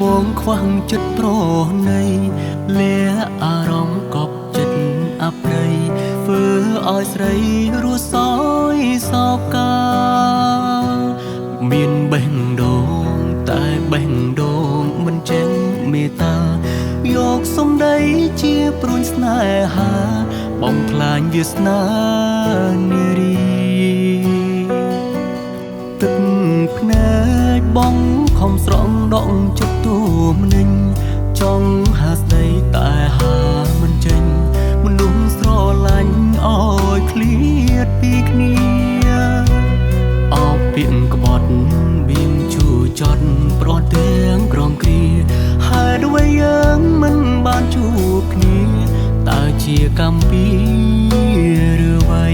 បងខ្វះចិត្តប្រណីលាអារម្មណ៍កប់ចិត្តអប្រិយធ្វើឲ្យស្រីរស់សោយសោកាមានបេះដូងតែបេះដូងមិនចេះមេត្តាយកសម្ដីជាព្រួយស្នេហាបងខ្លាញ់វាសនានារីទឹកភ្នែកបងខំស្រង់ដកចិត្តទូមនិញចង់ហាស្ដីតែហាមិនចេញមនុស្សស្រឡាញ់ឲ្យឃ្លាតពីគ្នាអោបពាក្យក្បត់បៀងជួចត់ប្រត់ទាំងក្រំគ្រាហេតុអ្វីយើងមិនបានជួបគ្នាតើជាកម្មពីឬអ្វី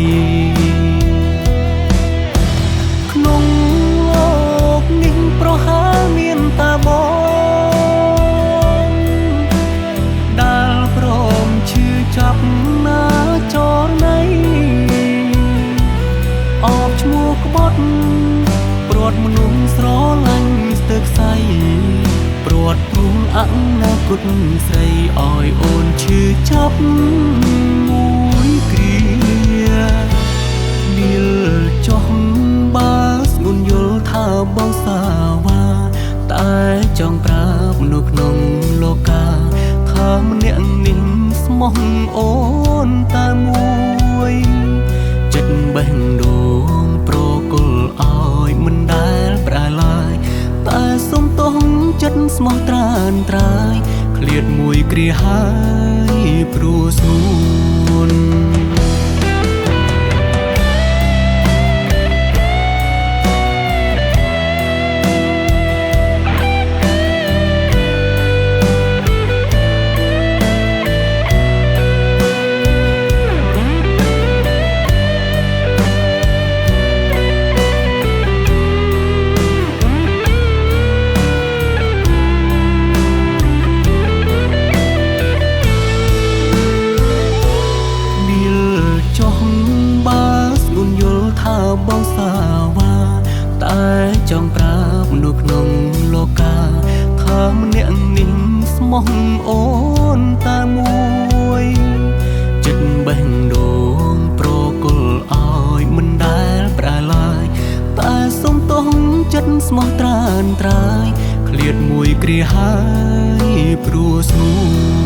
ក្នុងលោកនេះប្រហែលមានតាបងដែលព្រមឈឺចាប់ណាចរណៃអបឈ្មោះក្បត់ព្រាត់មនុស្សស្រឡាញ់ស្ទើរខ្សែព្រាត់ព្រោះអនាគតស្រីឲ្យអូនឈឺចាប់មួយគ្រានាលចុះបាស្ងួនយល់ថាបងសាវាតែចង់ប្រាប់មនុស្សក្នុងលោកាថាម្នាក់នេះស្មោះអូនតែមួយចិត្តបេះដូងប្រគល់ឲ្យមិនដែលប្រែឡាយតែសុំទោសចិត្តស្មោះត្រានត្រាយឃ្លាតមួយគ្រាហើយព្រោះស្ងួនបងសាវាតែចង់ប្រាប់មនុស្សក្នុងលោកាថាម្នាក់នេះស្មោះអូនតែមួយចិត្តបេះដូងប្រគល់ឲ្យមិនដែលប្រែឡាយតែសុំទោសចិត្តស្មោះត្រានត្រាយឃ្លាតមួយគ្រាហើយព្រោះស្ងួន